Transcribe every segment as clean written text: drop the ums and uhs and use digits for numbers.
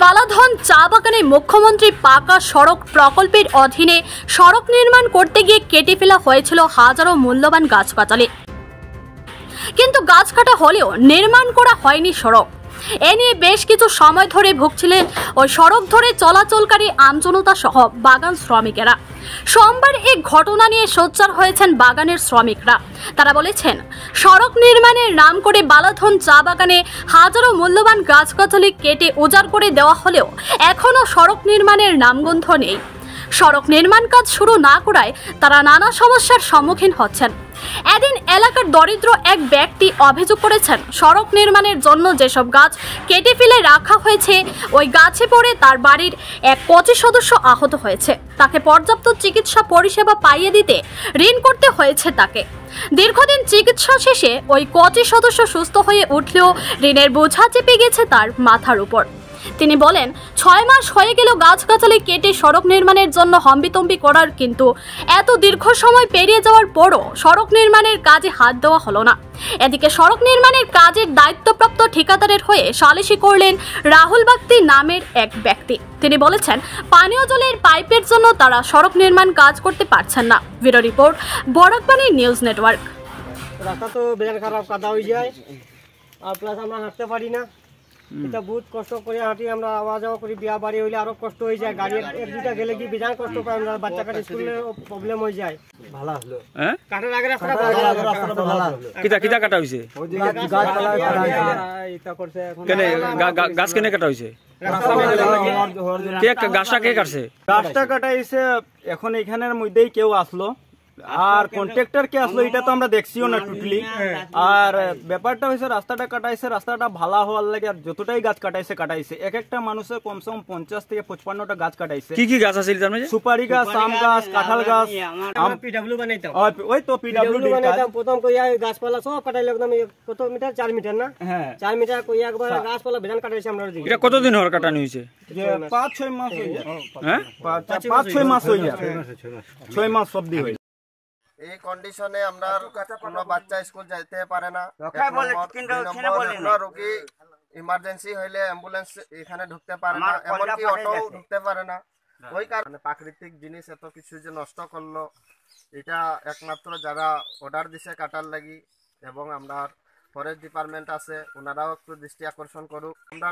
বালাধন চা বাগানে মুখ্যমন্ত্রী পাকা সড়ক প্রকল্পের অধীনে সড়ক নির্মাণ করতে গিয়ে কেটে ফেলা হয়েছিল হাজারো মূল্যবান গাছপাতালি, কিন্তু গাছ কাটা হলেও নির্মাণ করা হয়নি সড়ক। এ নিয়ে বেশ কিছু সময় ধরে ভুগছিলেন ওই সড়ক ধরে চলাচলকারী আমজনতা সহ বাগান শ্রমিকেরা। সোমবার এই ঘটনা নিয়ে সোচ্চার হয়েছেন বাগানের শ্রমিকরা। তারা বলেছেন, সড়ক নির্মাণের নাম করে বালাধন চা বাগানে হাজারো মূল্যবান গাছগাছালি কেটে উজাড় করে দেওয়া হলেও এখনও সড়ক নির্মাণের নামগন্ধ নেই। সড়ক নির্মাণ কাজ শুরু না করায় তারা নানা সমস্যার সম্মুখীন হচ্ছেন। এদিন এলাকার দরিদ্র এক ব্যক্তি অভিযোগ করেছেন, সড়ক নির্মাণের জন্য যেসব গাছ কেটে ফেলে রাখা হয়েছে ওই গাছে পড়ে তার বাড়ির এক কচি সদস্য আহত হয়েছে। তাকে পর্যাপ্ত চিকিৎসা পরিষেবা পাইয়ে দিতে ঋণ করতে হয়েছে তাকে। দীর্ঘদিন চিকিৎসা শেষে ওই কচি সদস্য সুস্থ হয়ে উঠলেও ঋণের বোঝা চেপে গেছে তার মাথার উপর। তিনি বলেন, 6 মাস হয়ে গেল গাছগাছালি কেটে সড়ক নির্মাণের জন্য হম্বিতম্বি করার, কিন্তু এত দীর্ঘ সময় পেরিয়ে যাওয়ার পরও সড়ক নির্মাণের কাজে হাত দেওয়া হলো না। এদিকে সড়ক নির্মাণের কাজের দায়িত্বপ্রাপ্ত ঠিকাদারের হয়ে সালিশি করলেন রাহুল বাগতি নামের এক ব্যক্তি। তিনি বলেছেন, পানীয় জলের পাইপের জন্য তারা সড়ক নির্মাণ কাজ করতে পারছেন না। Bureau report, Barak Bani news network. রাস্তা তো বেশ খারাপ, কাদা হয়ে যায়, আর প্লাস আমরা হাঁটতে পারি না। এটা বহুত কষ্ট করে হাঁটি, আমরা আওয়া যাওয়া করি। বিয়া বাড়ি হইলে আরো কষ্ট হয়ে যায়, গাড়ি এক দুটা গেলে কি বিরাট কষ্ট পাই আমরা। বাচ্চা কাটি স্কুলে প্রবলেম হয়ে যায়। ভালো আসলো হ্যাঁ, কাটার আগে রাস্তাটা ভালো আসলো। কিটা কাটা হইছে? গাছ এটা করছে এখন। কেনে গাছ কেনে কাটা হইছে? গাছটা কে কাটছে? গাছটা কাটাইছে এখন এখানের মধ্যেই কেউ আসলো, আর কন্ট্রাক্টর কে আসলো এটা তো আমরা দেখছিও না টোটালি। আর ব্যাপারটা হয়েছে রাস্তাটা কাটাইছে, রাস্তাটা ভালো হওয়ার লাগে আর যতটাই গাছ কাটাইছে এক একটা মানুষের কমসে কম 50 থেকে 55টা গাছ কাটাইছে। কি কি গাছ আছে? সুপারি গাছ, আম গাছ, কাঁঠাল গাছ। পিডব্লিউ বানাইতাম, ওই তো পিডব্লিউ বানাইতাম। প্রথম কইয়া গাছপালা সব কাটাইলো একদম। কত মিটার? 4 মিটার না? হ্যাঁ 4 মিটার কইয়া একবার গাছপালা বেজান কাটাইছে আমরা। এটা কতদিন হওয়ার কাটানো হইছে? 5-6 মাস হই যায়। হ্যাঁ 5-6 মাস হই যায়, 6 মাস সব দি হই। এই কন্ডিশনে আমরা কোনো বাচ্চা স্কুল যাইতে পারে না। রোগী ইমার্জেন্সি হইলে অ্যাম্বুলেন্স এখানে ঢুকতে পারে না, এমনকি অটো ঢুকতে পারে না। ওই কারণে প্রাকৃতিক জিনিস এত কিছু যে নষ্ট করলো, এটা একমাত্র যারা অর্ডার দিছে কাটার লাগি এবং আমরা ফরেস্ট ডিপার্টমেন্ট আছে, ওনারাও একটু দৃষ্টি আকর্ষণ করুক। আমরা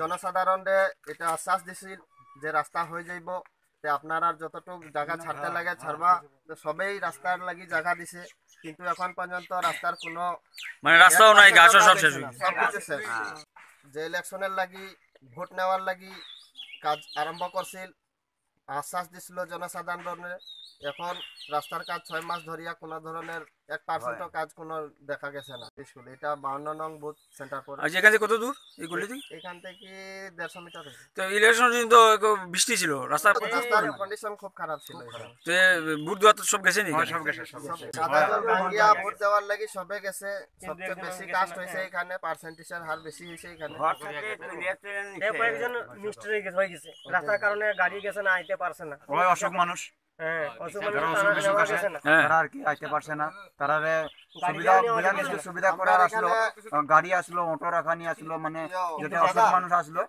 জনসাধারণে এটা আশ্বাস দিছি যে রাস্তা হয়ে যাইব, আপনারা যতটুক জায়গা ছাড়তে লাগে ছাড়বা। সবাই রাস্তার লাগি জায়গা দিছে, কিন্তু এখন পর্যন্ত রাস্তার কোনো রাস্তাও নাই, গাছও সব শেষ। যে ইলেকশনের লাগি ভোট নেওয়ার লাগি কাজ আরম্ভ করছিল, আশ্বাস দিছিল জনসাধারণের। এখন রাস্তার কাজ 6 মাস ধরিয়া কোনো ধরনের 1% কাজ কোনো দেখা গেছে না। স্কুল এটা 52 নং বুথ সেন্টার পড়ে। আচ্ছা, এখান থেকে কত দূর? এখান থেকে 150 মিটার। তো ইলেকশন তো বৃষ্টি ছিল, রাস্তার কন্ডিশন খুব খারাপ ছিল। যে বুথ দেওয়া সব গেছে নি? সব গেছে, সাদা জল ভাঙিয়া ভোট দেওয়ার লাগি সবে গেছে। সবচেয়ে বেশি কাস্ট হইছে এখানে, পার্সেন্টেজের হার বেশি হইছে এখানে। কয়েকজন মিস্ত্রি হয়ে গেছে রাস্তার কারণে, গাড়ি গেছে না, আইতে পারছে না। ওই অসুখ মানুষ, সুবিধা করে আসলো, গাড়ি আসলো, অটো রাখানি আসলো, মানে যেটা অসুখ মানুষ আসলো